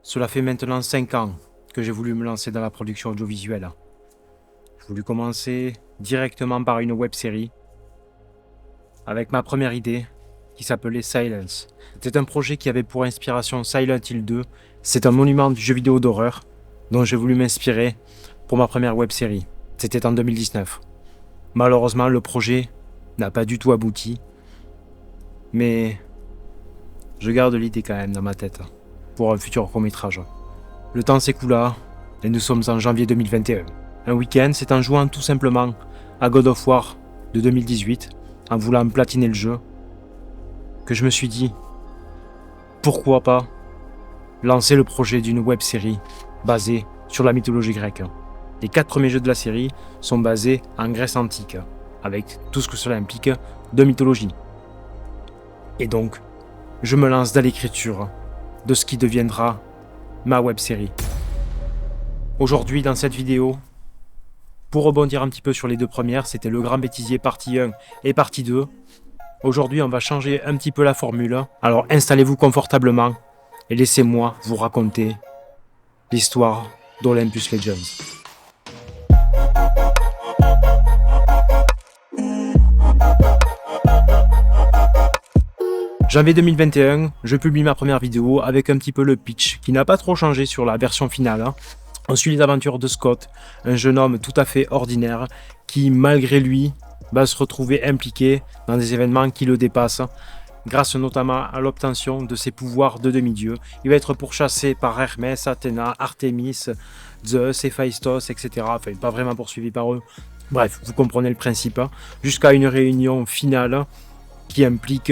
Cela fait maintenant 5 ans que j'ai voulu me lancer dans la production audiovisuelle. J'ai voulu commencer directement par une web-série avec ma première idée qui s'appelait Silence. C'était un projet qui avait pour inspiration Silent Hill 2. C'est un monument du jeu vidéo d'horreur dont j'ai voulu m'inspirer pour ma première web-série. C'était en 2019. Malheureusement, le projet n'a pas du tout abouti, mais je garde l'idée quand même dans ma tête pour un futur court-métrage. Le temps s'écoula et nous sommes en janvier 2021. Un week-end, c'est en jouant tout simplement à God of War de 2018, en voulant platiner le jeu, que je me suis dit, pourquoi pas lancer le projet d'une web-série basée sur la mythologie grecque. Les 4 premiers jeux de la série sont basés en Grèce antique, avec tout ce que cela implique de mythologie. Et donc, je me lance dans l'écriture de ce qui deviendra ma web-série. Aujourd'hui, dans cette vidéo, pour rebondir un petit peu sur les 2 premières, c'était Le Grand Bêtisier partie 1 et partie 2. Aujourd'hui, on va changer un petit peu la formule. Alors installez-vous confortablement et laissez-moi vous raconter l'histoire d'Olympus Legends. Janvier 2021, je publie ma première vidéo avec un petit peu le pitch qui n'a pas trop changé sur la version finale. On suit les aventures de Scott, un jeune homme tout à fait ordinaire qui, malgré lui, va se retrouver impliqué dans des événements qui le dépassent, grâce notamment à l'obtention de ses pouvoirs de demi-dieu. Il va être pourchassé par Hermès, Athéna, Artémis, Zeus, Héphaïstos, etc. Enfin, pas vraiment poursuivi par eux. Bref, vous comprenez le principe. Jusqu'à une réunion finale qui implique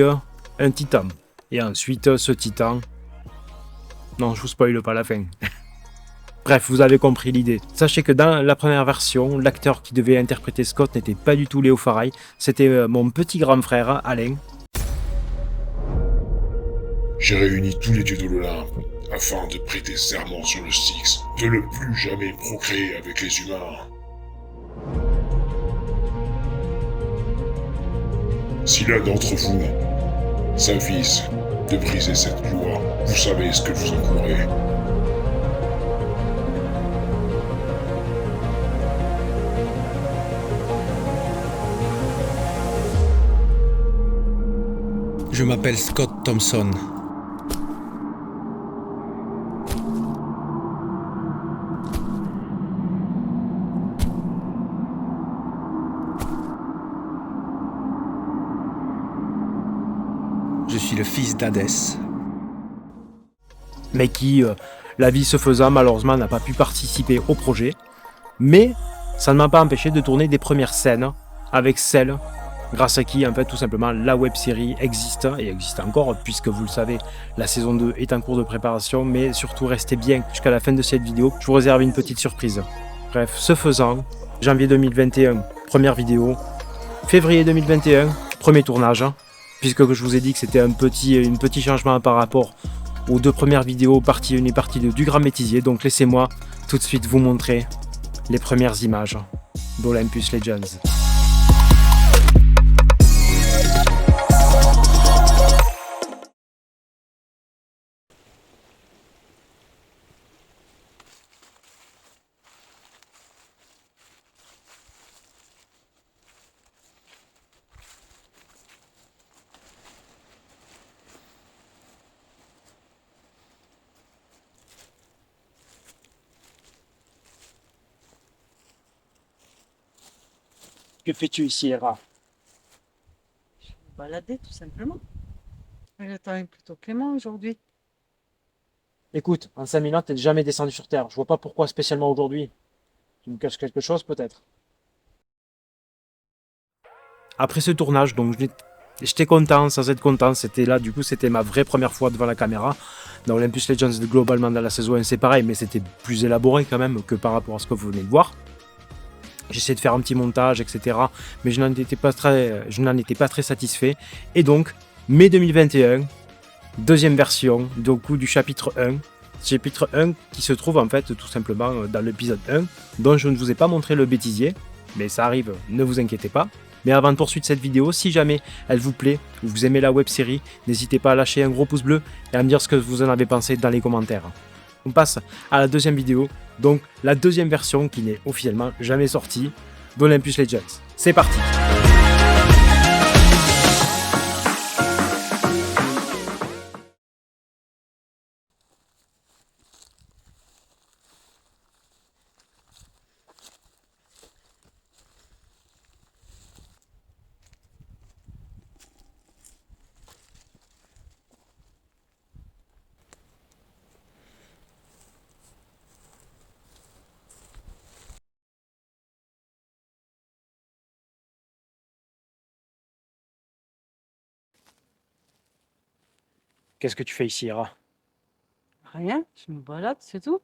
un titan. Et ensuite, ce titan... Non, je vous spoile pas la fin. Bref, vous avez compris l'idée. Sachez que dans la première version, l'acteur qui devait interpréter Scott n'était pas du tout Léo Faraï, c'était mon petit grand frère, Alain. J'ai réuni tous les dieux de l'Olympe afin de prêter serment sur le Styx de ne plus jamais procréer avec les humains. Si l'un d'entre vous s'avise de briser cette loi, vous savez ce que vous encourez. Je m'appelle Scott Thompson. Je suis le fils d'Hadès. Mais qui, la vie se faisant, malheureusement n'a pas pu participer au projet. Mais ça ne m'a pas empêché de tourner des premières scènes avec celle grâce à qui, en fait, tout simplement, la web-série existe, et existe encore, puisque vous le savez, la saison 2 est en cours de préparation, mais surtout, restez bien jusqu'à la fin de cette vidéo, je vous réserve une petite surprise. Bref, ce faisant, janvier 2021, première vidéo, février 2021, premier tournage, puisque je vous ai dit que c'était un petit changement par rapport aux 2 premières vidéos, partie 1 et partie 2 du Grand Bêtisier, donc laissez-moi tout de suite vous montrer les premières images d'Olympus Legends. Que fais-tu ici, Hera? Balader tout simplement. Le temps est plutôt clément aujourd'hui. Écoute, en 5 minutes, t'es jamais descendu sur Terre. Je vois pas pourquoi spécialement aujourd'hui. Tu me caches quelque chose, peut-être. Après ce tournage, donc j'étais content, sans être content. C'était là, du coup, c'était ma vraie première fois devant la caméra. Dans Olympus Legends, globalement, dans la saison 1, c'est pareil, mais c'était plus élaboré quand même que par rapport à ce que vous venez de voir. J'essayais de faire un petit montage, etc. Mais je n'en étais pas très satisfait. Et donc, mai 2021, deuxième version du chapitre 1. Chapitre 1 qui se trouve en fait tout simplement dans l'épisode 1, dont je ne vous ai pas montré le bêtisier. Mais ça arrive, ne vous inquiétez pas. Mais avant de poursuivre cette vidéo, si jamais elle vous plaît, ou vous aimez la web série, n'hésitez pas à lâcher un gros pouce bleu et à me dire ce que vous en avez pensé dans les commentaires. On passe à la deuxième vidéo, donc la deuxième version qui n'est officiellement jamais sortie d'Olympus Legends. C'est parti. Qu'est-ce que tu fais ici, Hera? Rien, je me balade, c'est tout.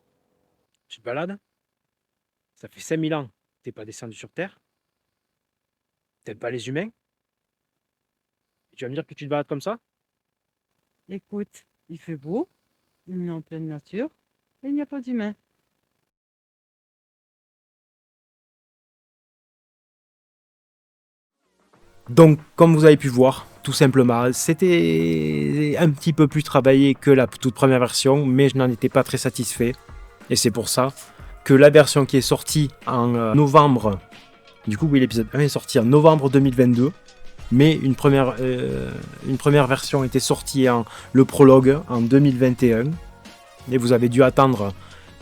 Tu te balades? Ça fait 5000 ans. T'es pas descendu sur Terre? T'aimes pas les humains? Et tu vas me dire que tu te balades comme ça? Écoute, il fait beau, on est en pleine nature, et il n'y a pas d'humain. Donc, comme vous avez pu voir, tout simplement, c'était un petit peu plus travaillé que la toute première version, mais je n'en étais pas très satisfait. Et c'est pour ça que la version qui est sortie en novembre, du coup, oui, l'épisode 1 est sorti en novembre 2022, mais une première version était sortie le prologue en 2021, et vous avez dû attendre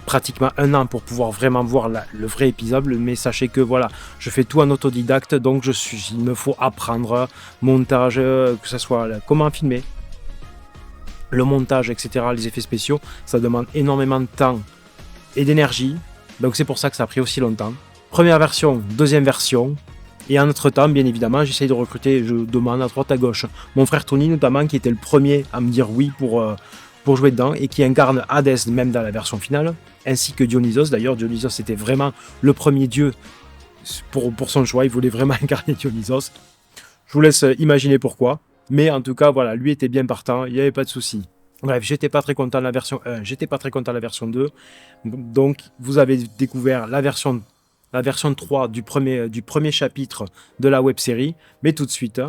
pratiquement un an pour pouvoir vraiment voir le vrai épisode, mais sachez que voilà, je fais tout en autodidacte, donc il me faut apprendre montage, que ce soit comment filmer, le montage, etc., les effets spéciaux, ça demande énormément de temps et d'énergie, donc c'est pour ça que ça a pris aussi longtemps. Première version, deuxième version, et en entre-temps, bien évidemment, j'essaye de recruter, je demande à droite à gauche, mon frère Tony notamment, qui était le premier à me dire oui pour jouer dedans, et qui incarne Hadès même dans la version finale, ainsi que Dionysos. D'ailleurs, Dionysos était vraiment le premier dieu pour son choix, il voulait vraiment incarner Dionysos. Je vous laisse imaginer pourquoi, mais en tout cas, voilà, lui était bien partant, il n'y avait pas de souci. Bref, j'étais pas très content de la version 1, j'étais pas très content de la version 2, donc vous avez découvert la version 3 du premier chapitre de la web-série, mais tout de suite,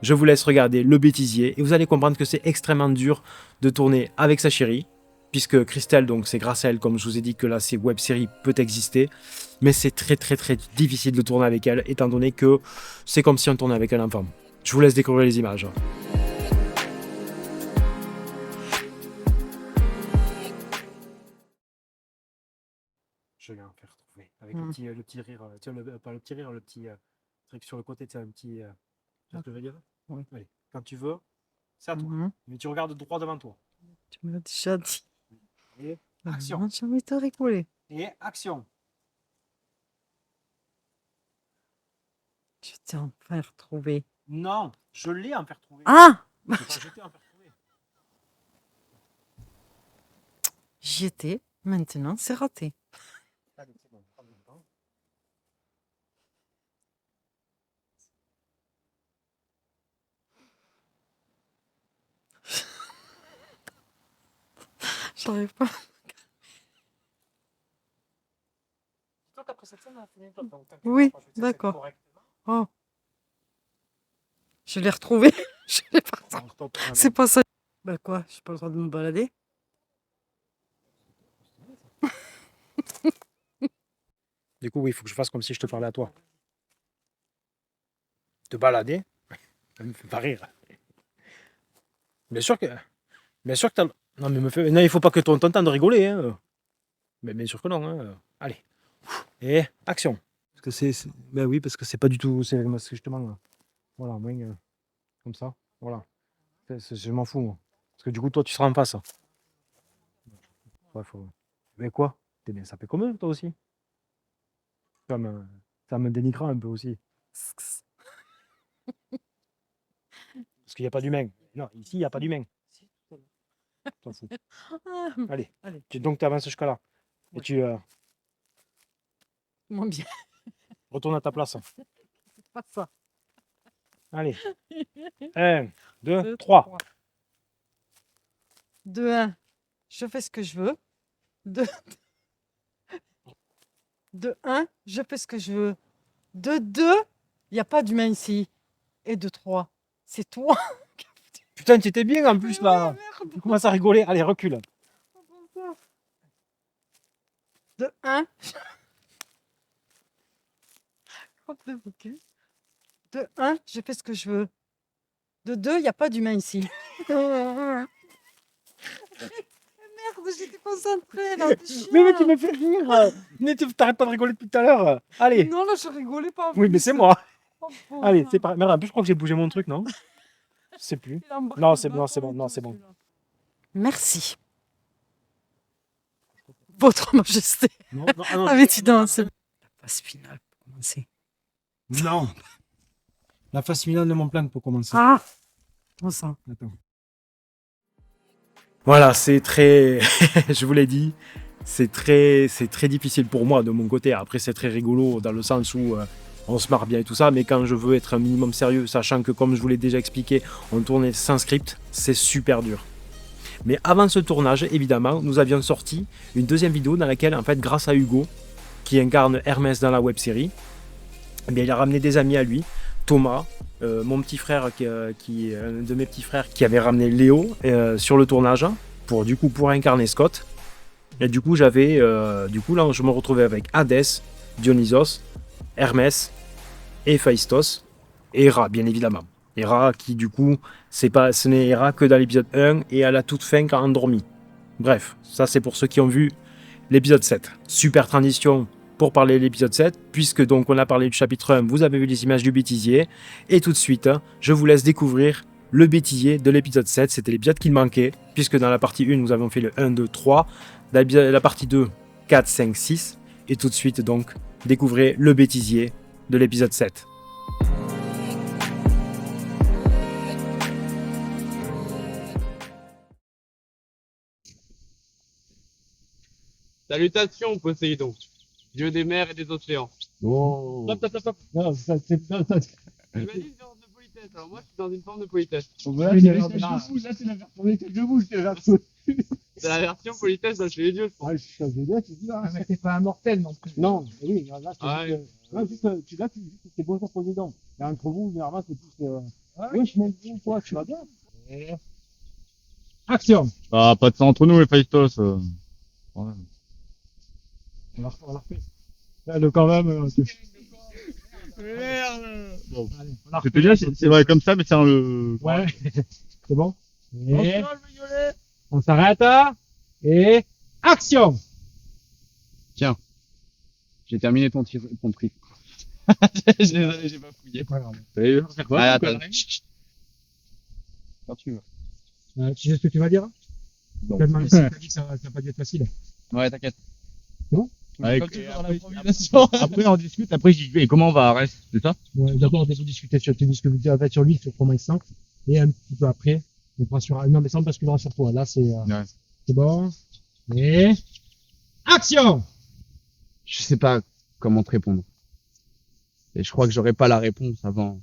je vous laisse regarder le bêtisier et vous allez comprendre que c'est extrêmement dur de tourner avec sa chérie, puisque Christelle, donc c'est grâce à elle, comme je vous ai dit, que la web-série peut exister, mais c'est très difficile de tourner avec elle, étant donné que c'est comme si on tournait avec un enfant. Je vous laisse découvrir les images. Je vais en faire trouver avec le petit rire, pas le petit rire, le petit truc sur le côté, tu sais, un petit. Tu vois ce que je veux dire? Oui. Allez, quand tu veux, c'est à toi. Mhm. Mais tu regardes droit devant toi. Tu me l'as déjà dit. Et action. J'ai envie de te rigoler. Et action. Je t'ai enfin retrouvé. Non, je l'ai en faire trouver. Ah! Je t'ai pas jeté en faire trouver. J'y étais, maintenant c'est raté. Allez, c'est bon, prends le temps. J'arrive pas. Toi, qu'après cette scène, on a fini le top, donc t'inquiète Oui, pas, je vais te d'accord. faire correctement. Oh. Je l'ai retrouvé. Je l'ai pas. On stoppe un C'est pas ça. Bah quoi, j'ai pas le droit de me balader? Du coup, oui, il faut que je fasse comme si je te parlais à toi. Te balader, ça me fait pas rire. Bien sûr que t'as... Non, mais non, il faut pas que ton temps de rigoler. Hein. Mais bien sûr que non. Hein. Allez. Et action. Parce que ben oui, parce que c'est pas du tout... C'est justement... Voilà, moins... comme ça. Voilà. Je m'en fous, moi. Parce que du coup, toi, tu seras en face. Ouais, mais quoi? T'es bien sapé comme eux, toi aussi. Ça me dénigrera un peu aussi. Parce qu'il n'y a pas d'humain. Non, ici, il n'y a pas d'humain. T'en fous. Ah, Allez. allez, Donc, tu avances jusqu'à là. Et Ouais. tu moins bien. retournes à ta place. C'est pas ça. Allez. 1, 2, Deux, 3. De 1, je fais ce que je veux. De 1, je fais ce que je veux. De 2, il n'y a pas d'humain ici. Et de 3, c'est toi. Putain, tu étais bien en plus Mais là. ouais, merde. Tu commences à rigoler. Allez, recule. De 1. De 1, je fais ce que je veux. De 2, il n'y a pas d'humain ici. Merde, j'étais concentrée là. Mais tu me fais rire. Mais tu t'arrêtes pas de rigoler depuis tout à l'heure. Allez. Non, là, je rigolais pas. en Oui, mais plus. c'est moi. Oh, pauvre. Allez, c'est pas. Merde, en plus, je crois que j'ai bougé mon truc, non? Je sais plus. Il embarque Non, le c'est bon, bâton c'est bon, et non, tout, c'est bon. celui-là. Merci. Votre Majesté. Non, non, ah non, Ah, mais tu danses. La phase finale pour commencer. Non. La phase finale de mon plan pour commencer. Ah, on sent. Attends. Voilà, c'est très. Je vous l'ai dit. C'est très difficile pour moi de mon côté. Après, c'est très rigolo dans le sens où on se marre bien et tout ça. Mais quand je veux être un minimum sérieux, sachant que, comme je vous l'ai déjà expliqué, on tournait sans script, c'est super dur. Mais avant ce tournage, évidemment, nous avions sorti une deuxième vidéo dans laquelle, en fait, grâce à Hugo, qui incarne Hermès dans la web-série, eh bien, il a ramené des amis à lui. Thomas, mon petit frère, un de mes petits frères, qui avait ramené Léo sur le tournage pour incarner Scott. Et du coup, là, je me retrouvais avec Hadès, Dionysos, Hermès, Héphaïstos et Héra, bien évidemment. Héra qui, du coup, ce n'est Héra que dans l'épisode 1 et à la toute fin quand endormi. Bref, ça c'est pour ceux qui ont vu l'épisode 7. Super transition pour parler de l'épisode 7, puisque donc on a parlé du chapitre 1, vous avez vu les images du bêtisier, et tout de suite, je vous laisse découvrir le bêtisier de l'épisode 7, c'était l'épisode qui manquait, puisque dans la partie 1, nous avons fait le 1, 2, 3, dans la partie 2, 4, 5, 6, et tout de suite, donc, découvrez le bêtisier de l'épisode 7. Salutations, Poséidon, dieu des mers et des océans. Oh. Stop. Non, ça, c'est... Tu m'as dit une forme de politesse, alors moi je suis dans une forme de politesse. Là, c'est la version que je bouge, C'est la version politesse de chez les dieux, je pense. je suis bien, tu dis là. Mais t'es pas un mortel non plus. Non, oui, là, Ouais. c'est bonjour président. Mais entre vous, généralement, c'est plus. Oui, je m'en dis, toi, tu vas bien. Action! Ah, pas de ça entre nous, les Phaistos. On la refait. Là, quand même. Merde! Bon. Allez, on la refait. C'était bien, c'est vrai comme ça, mais c'est le... Ouais, c'est bon. Et on s'arrête. Et action! J'ai terminé ton tri. Désolé, j'ai pas fouillé. Pas grave. T'allais faire Ouais, quoi? attends. Quand tu veux. Tu sais ce que tu vas dire? Non. Tu as demandé si tu as dit que ça n'a pas dû être facile. Ouais, t'inquiète. C'est bon? Ouais, Comme toujours dans après- l'improvisation. Après, on discute, après, j'y vais. Et comment on va arrêter? C'est ça? Ouais, d'abord, on va discuter sur sur lui, sur comment il sent. Et un petit peu après, on prend sur. Non, mais ça, on basculera sur toi. Là, c'est Ouais. c'est bon. Et action! Je sais pas comment te répondre. Et je crois que j'aurai pas la réponse avant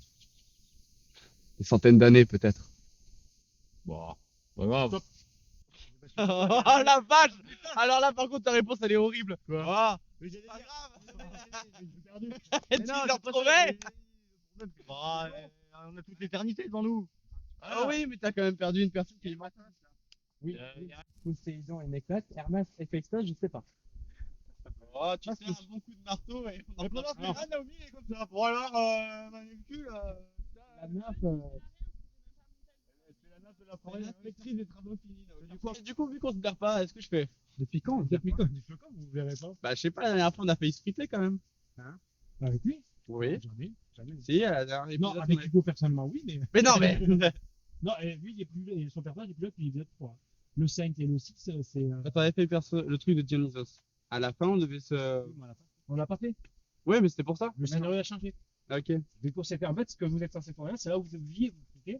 des centaines d'années peut-être. Bon, pas grave. Oh la vache! Alors là par contre ta réponse elle est horrible. Quoi? Mais c'est pas grave. Mais Tu non, l'as c'est pas retrouvé? ça, on a toute l'éternité devant nous. Ah oui mais t'as quand même perdu une personne qui est matin. Oui. Poséidon et Néclate, Hermès et Héphaïstos, je sais pas. Oh tu Ah, fais un bon coup de marteau et on en Mais place pendant un. que Naomi est comme ça. Bon alors, Manucule, La meuf, c'est la nappe de la forêt. Inspectrice des travaux finis. Du coup vu qu'on se perd pas, est-ce que je fais? depuis quand? Depuis quand? Vous verrez pas. Bah je sais pas, la dernière fois on a failli se friter quand même. Avec lui? Oui. Jamais. Jamais. Si, à la dernière Non, épisode, avec on a- Hugo personnellement, oui, mais. Mais non mais. Non, et lui, il est plus, et son personnage est plus là depuis l'épisode 3. Le 5 et le 6, c'est. Quand on avait fait le truc de Dionysos, à la fin on devait se. On l'a pas fait. Ouais mais c'était pour ça. Le scénario a changé. Ok. Du coup, c'était en fait ce que vous êtes censé faire, c'est là où vous deviez vous foutre.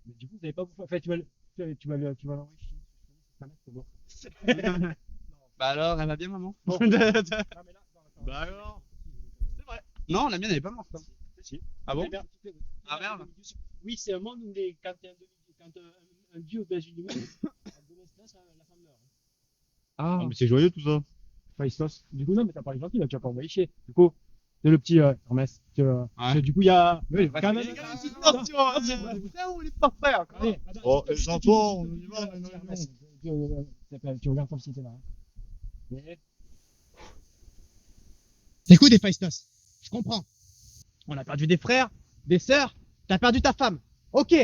Mais du coup, vous n'avez pas bouffé. Enfin, tu vas l'envoyer chier. C'est bon. Bah alors, elle va bien maman? Bon. Bah alors. C'est vrai. Non, la mienne elle est pas morte. Hein. Si. Ah bon? Eh bien, Ah merde. Oui, c'est un monde où quand un dieu baise une humaine, elle domestique la femme meurt. Ah. Ah, mais c'est joyeux tout ça. Héphaïstos. Du coup, non, mais t'as parlé gentil, là, tu vas pas envoyer chier. Du coup, c'est le petit Hermès. Ouais. Du coup, il y a. Oui, quand même. C'est ça où les parfaits. Allez, Oh, attends, les enfants, on y va, on a une Hermès. Tu regardes comme si t'étais là. Mais- Écoute, Héphaïstos, je comprends. On a perdu des frères, des sœurs, t'as perdu ta femme. Ok.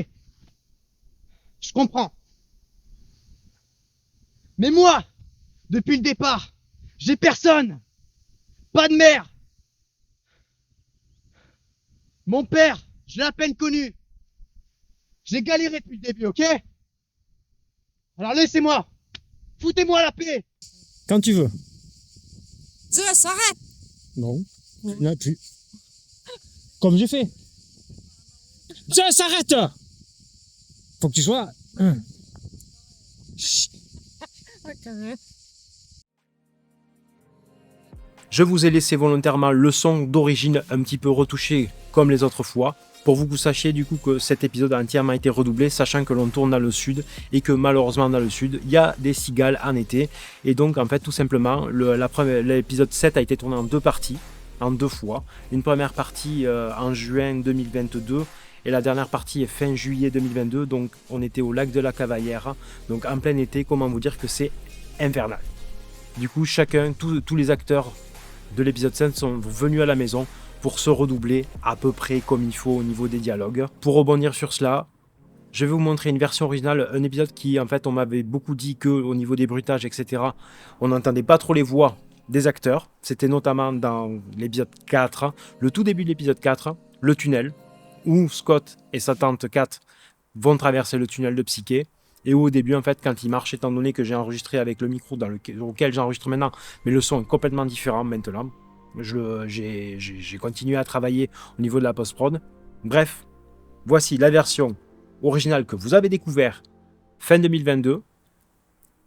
Je comprends. Mais moi, depuis le départ, j'ai personne. Pas de mère. Mon père, je l'ai à peine connu. J'ai galéré depuis le début, ok? Alors laissez-moi. Foutez-moi la paix. Quand tu veux. Je s'arrête. Non, il n'y en a plus. Comme j'ai fait. Ça s'arrête. Faut que tu sois... Je vous ai laissé volontairement le son d'origine un petit peu retouché comme les autres fois, pour que vous sachiez du coup que cet épisode a entièrement été redoublé, sachant que l'on tourne dans le sud et que malheureusement dans le sud il y a des cigales en été, et donc en fait tout simplement l'épisode 7 a été tourné en deux parties, en deux fois. Une première partie en juin 2022 et la dernière partie est fin juillet 2022, donc on était au lac de la Cavaillère, donc en plein été. Comment vous dire que c'est infernal. Du coup tous les acteurs de l'épisode 5 sont venus à la maison pour se redoubler à peu près comme il faut au niveau des dialogues. Pour rebondir sur cela, je vais vous montrer une version originale, un épisode qui en fait on m'avait beaucoup dit que au niveau des bruitages etc, on n'entendait pas trop les voix des acteurs. C'était notamment dans l'épisode 4, le tout début de l'épisode 4, le tunnel, où Scott et sa tante Kat vont traverser le tunnel de Psyché, et où au début en fait quand ils marchent, étant donné que j'ai enregistré avec le micro auquel j'enregistre maintenant, mais le son est complètement différent maintenant, j'ai continué à travailler au niveau de la post-prod. Bref, voici la version originale que vous avez découvert fin 2022,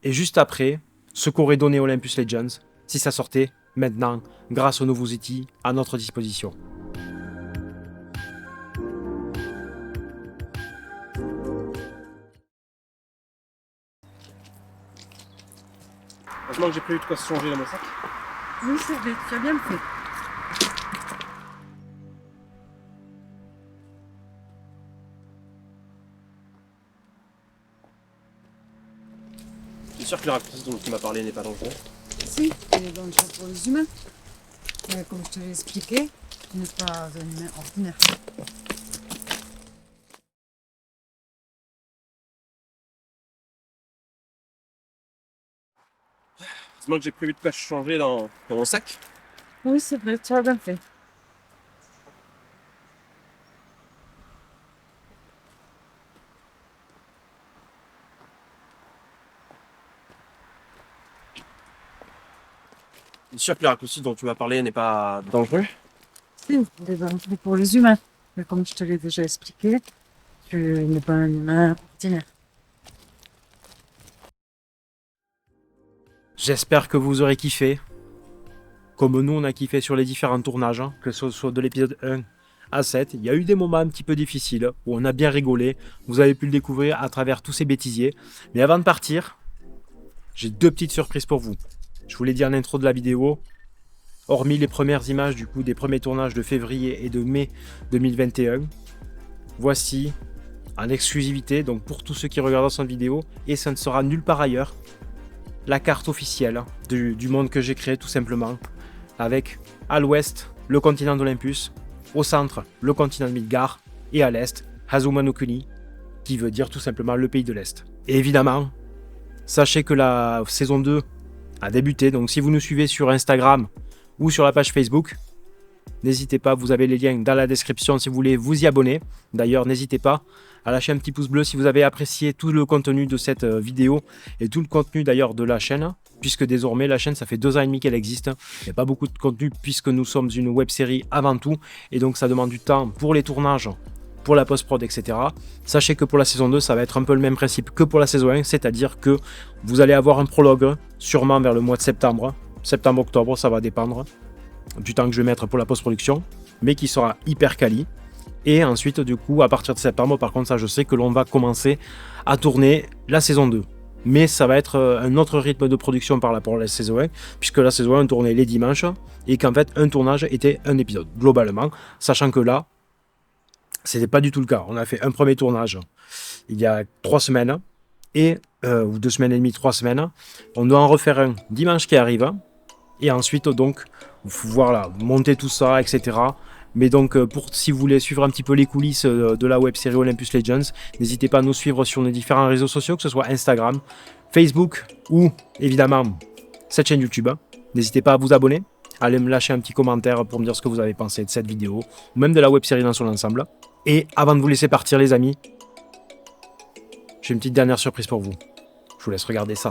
et juste après ce qu'aurait donné Olympus Legends si ça sortait maintenant grâce aux nouveaux outils à notre disposition. Heureusement que j'ai prévu de quoi se changer dans mon sac. Oui, c'est vrai, tu as bien fait. Je suis sûr que le raccourci dont tu m'as parlé n'est pas dangereux. Si, il est dangereux pour les humains. Mais comme je te l'ai expliqué, il n'est pas un humain ordinaire. Heureusement que j'ai prévu de quoi se changer dans mon sac. Oui, c'est vrai, tu as bien fait. Je suis sûr que le raccourci dont tu m'as parlé n'est pas dangereux. Si, il est dangereux pour les humains. Mais comme je te l'ai déjà expliqué, tu n'es pas un humain ordinaire. J'espère que vous aurez kiffé, comme nous on a kiffé sur les différents tournages, que ce soit de l'épisode 1 à 7. Il y a eu des moments un petit peu difficiles, où on a bien rigolé, vous avez pu le découvrir à travers tous ces bêtisiers. Mais avant de partir, j'ai deux petites surprises pour vous. Je vous l'ai dit en intro de la vidéo, hormis les premières images du coup des premiers tournages de février et de mai 2021, voici en exclusivité, donc pour tous ceux qui regardent cette vidéo, et ça ne sera nulle part ailleurs, la carte officielle du monde que j'ai créé tout simplement, avec à l'ouest le continent d'Olympus, au centre le continent de Midgard, et à l'est Azuma no Kuni, qui veut dire tout simplement le pays de l'Est. Et évidemment, sachez que la saison 2 a débuté, donc si vous nous suivez sur Instagram ou sur la page Facebook, n'hésitez pas, vous avez les liens dans la description si vous voulez vous y abonner. D'ailleurs, n'hésitez pas à lâcher un petit pouce bleu si vous avez apprécié tout le contenu de cette vidéo et tout le contenu d'ailleurs de la chaîne, puisque désormais la chaîne, ça fait 2 ans et demi qu'elle existe. Il n'y a pas beaucoup de contenu puisque nous sommes une web série avant tout, et donc ça demande du temps pour les tournages, pour la post-prod, etc. Sachez que pour la saison 2, ça va être un peu le même principe que pour la saison 1, c'est-à-dire que vous allez avoir un prologue, sûrement vers le mois de septembre, septembre-octobre, ça va dépendre du temps que je vais mettre pour la post-production, mais qui sera hyper quali. Et ensuite, du coup, à partir de septembre, par contre, ça je sais que l'on va commencer à tourner la saison 2. Mais ça va être un autre rythme de production par rapport à la saison 1, puisque la saison 1 on tournait les dimanches, et qu'en fait, un tournage était un épisode, globalement, sachant que là, c'était pas du tout le cas. On a fait un premier tournage il y a 3 semaines, ou 2 semaines et demie, 3 semaines. On doit en refaire un dimanche qui arrive, Et ensuite, donc, voilà, monter tout ça, etc. Mais donc, si vous voulez suivre un petit peu les coulisses de la web série Olympus Legends, n'hésitez pas à nous suivre sur nos différents réseaux sociaux, que ce soit Instagram, Facebook ou évidemment cette chaîne YouTube. N'hésitez pas à vous abonner, à aller me lâcher un petit commentaire pour me dire ce que vous avez pensé de cette vidéo, ou même de la web série dans son ensemble. Et avant de vous laisser partir, les amis, j'ai une petite dernière surprise pour vous. Je vous laisse regarder ça.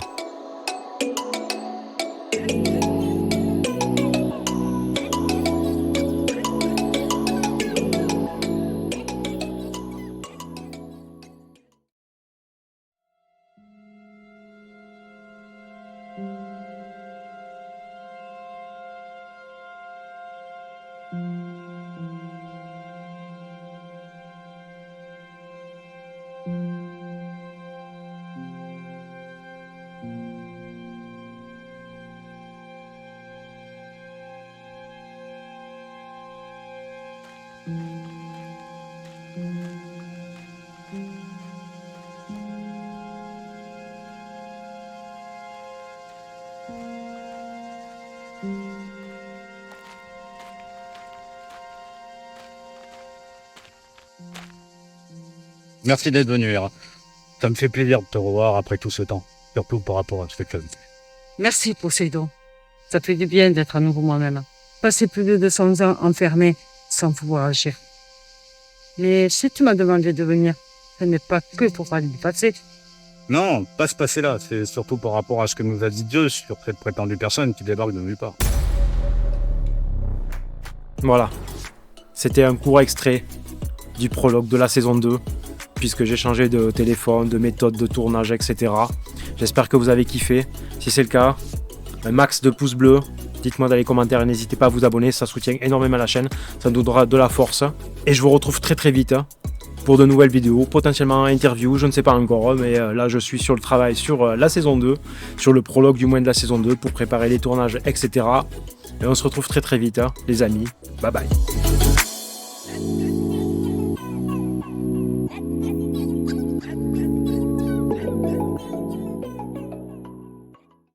Merci d'être venu, Hera. Ça me fait plaisir de te revoir après tout ce temps, surtout par rapport à ce que tu as fait. Merci, Poséidon. Ça fait du bien d'être à nouveau moi-même. Passer plus de 200 ans enfermé sans pouvoir agir. Mais si tu m'as demandé de venir, ce n'est pas que pour parler du passé. Non, pas ce passé-là, c'est surtout par rapport à ce que nous a dit Dieu sur cette prétendue personne qui débarque de nulle part. Voilà, c'était un court extrait du prologue de la saison 2, puisque j'ai changé de téléphone, de méthode de tournage, etc. J'espère que vous avez kiffé. Si c'est le cas, un max de pouces bleus. Dites-moi dans les commentaires et n'hésitez pas à vous abonner, ça soutient énormément la chaîne, ça nous donnera de la force. Et je vous retrouve très très vite pour de nouvelles vidéos, potentiellement interviews, je ne sais pas encore, mais là je suis sur le travail sur la saison 2, sur le prologue du moins de la saison 2 pour préparer les tournages, etc. Et on se retrouve très très vite, les amis. Bye bye.